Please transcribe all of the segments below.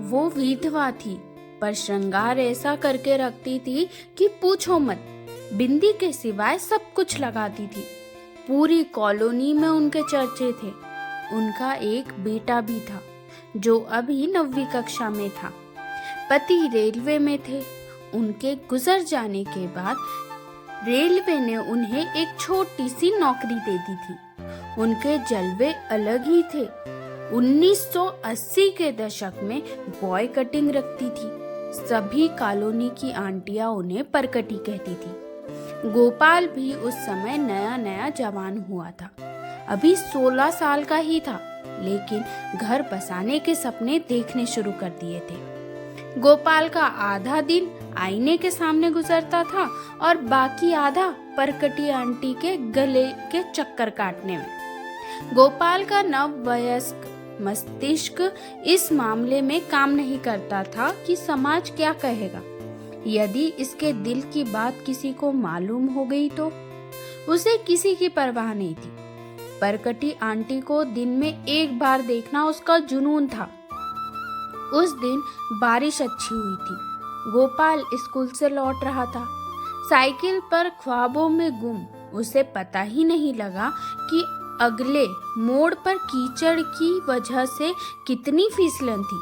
वो विधवा थी, पर श्रृंगार ऐसा करके रखती थी कि पूछो मत। बिंदी के सिवाय सब कुछ लगाती थी। पूरी कॉलोनी में उनके चर्चे थे। उनका एक बेटा भी था जो अभी 9वीं कक्षा में था। पति रेलवे में थे। उनके गुजर जाने के बाद रेलवे ने उन्हें एक छोटी सी नौकरी दे दी थी। उनके जलवे अलग ही थे। 1980 के दशक में बॉय कटिंग रखती थी। सभी कॉलोनी की आंटियां उन्हें परकटी कहती थी। गोपाल भी उस समय नया नया जवान हुआ था। अभी 16 साल का ही था, लेकिन घर बसाने के सपने देखने शुरू कर दिए थे। गोपाल का आधा दिन आईने के सामने गुजरता था और बाकी आधा परकटी आंटी के गले के चक्कर काटने में। गोपाल का नववयस्क मस्तिष्क इस मामले में काम नहीं करता था कि समाज क्या कहेगा। यदि इसके दिल की बात किसी को मालूम हो गई तो उसे किसी की परवाह नहीं थी। परकटी आंटी को दिन में एक बार देखना उसका जुनून था। उस दिन बारिश अच्छी हुई थी। गोपाल स्कूल से लौट रहा था, साइकिल पर ख्वाबों में गुम। उसे पता ही नहीं लगा कि अगले मोड़ पर कीचड़ की वजह से कितनी फिसलन थी।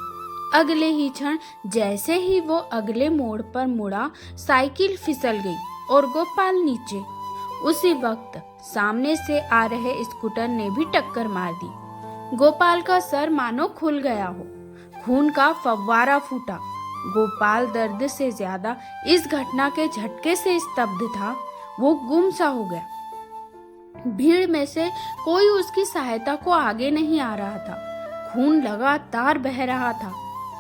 अगले ही क्षण जैसे ही वो अगले मोड़ पर मुड़ा, साइकिल फिसल गई और गोपाल नीचे। उसी वक्त सामने से आ रहे स्कूटर ने भी टक्कर मार दी। गोपाल का सर मानो खुल गया हो। खून का फव्वारा फूटा। गोपाल दर्द से ज्यादा इस घटना के झटके से स्तब्ध था। वो गुम सा हो गया। भीड़ में से कोई उसकी सहायता को आगे नहीं आ रहा था। खून लगातार बह रहा था।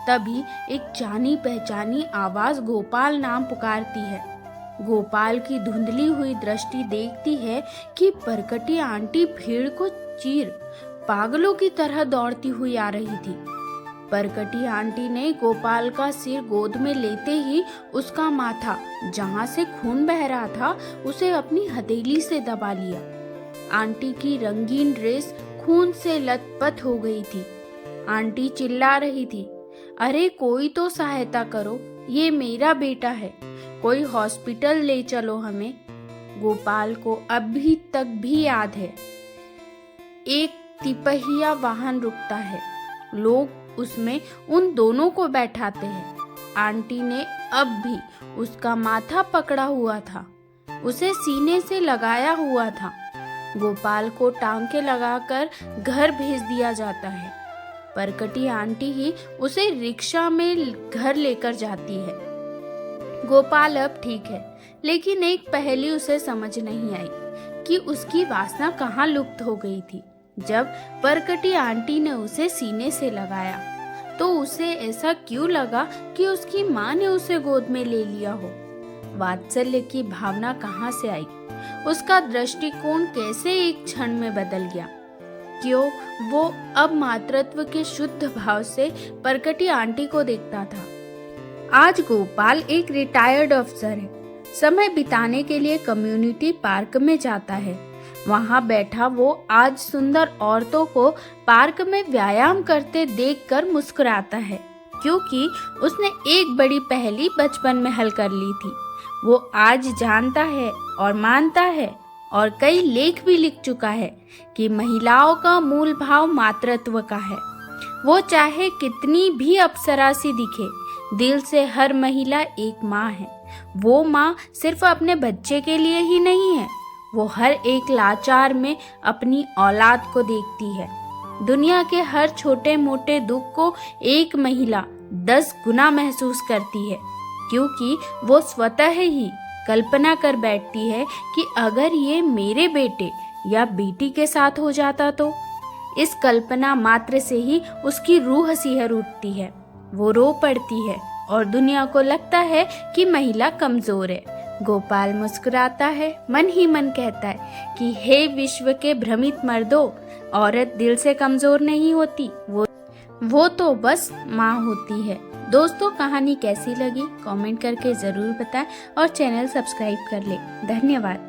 तभी एक जानी पहचानी आवाज गोपाल नाम पुकारती है। गोपाल की धुंधली हुई दृष्टि देखती है कि परकटी आंटी भीड़ को चीर पागलों की तरह दौड़ती हुई आ रही थी। परकटी आंटी ने गोपाल का सिर गोद में लेते ही उसका माथा, जहां से खून बह रहा था, उसे अपनी हथेली से दबा लिया। आंटी की रंगीन ड्रेस खून से लथपथ हो गई थी। आंटी चिल्ला रही थी, अरे कोई तो सहायता करो, ये मेरा बेटा है, कोई हॉस्पिटल ले चलो हमें। गोपाल को अभी तक भी याद है, एक तिपहिया वाहन रुकता है, लोग उसमें उन दोनों को बैठाते हैं। आंटी ने अब भी उसका माथा पकड़ा हुआ था, उसे सीने से लगाया हुआ था। गोपाल को टांके लगाकर घर भेज दिया जाता है। परकटी आंटी ही उसे रिक्शा में घर लेकर जाती है। गोपाल अब ठीक है, लेकिन एक पहेली उसे समझ नहीं आई कि उसकी वासना कहाँ लुप्त हो गई थी। जब परकटी आंटी ने उसे सीने से लगाया तो उसे ऐसा क्यों लगा कि उसकी माँ ने उसे गोद में ले लिया हो। वात्सल्य की भावना कहाँ से आई? उसका दृष्टिकोण कैसे एक क्षण में बदल गया? क्यों वो अब मातृत्व के शुद्ध भाव से परकटी आंटी को देखता था। आज गोपाल एक रिटायर्ड अफसर है। समय बिताने के लिए कम्युनिटी पार्क में जाता है। वहां बैठा वो आज सुंदर औरतों को पार्क में व्यायाम करते देखकर मुस्कुराता है, क्योंकि उसने एक बड़ी पहेली बचपन में हल कर ली थी। वो आज जानता है और मानता है और कई लेख भी लिख चुका है कि महिलाओं का मूल भाव मातृत्व का है। वो चाहे कितनी भी अप्सरा सी दिखे, दिल से हर महिला एक माँ है। वो माँ सिर्फ अपने बच्चे के लिए ही नहीं है, वो हर एक लाचार में अपनी औलाद को देखती है। दुनिया के हर छोटे मोटे दुख को एक महिला 10 गुना महसूस करती है, क्योंकि वो स्वतः ही कल्पना कर बैठती है कि अगर ये मेरे बेटे या बेटी के साथ हो जाता तो। इस कल्पना मात्र से ही उसकी रूह सिहर उठती है। वो रो पड़ती है और दुनिया को लगता है कि महिला कमजोर है। गोपाल मुस्कुराता है, मन ही मन कहता है कि हे विश्व के भ्रमित मर्दों, औरत दिल से कमजोर नहीं होती, वो तो बस माँ होती है। दोस्तों, कहानी कैसी लगी कमेंट करके जरूर बताएं और चैनल सब्सक्राइब कर ले। धन्यवाद।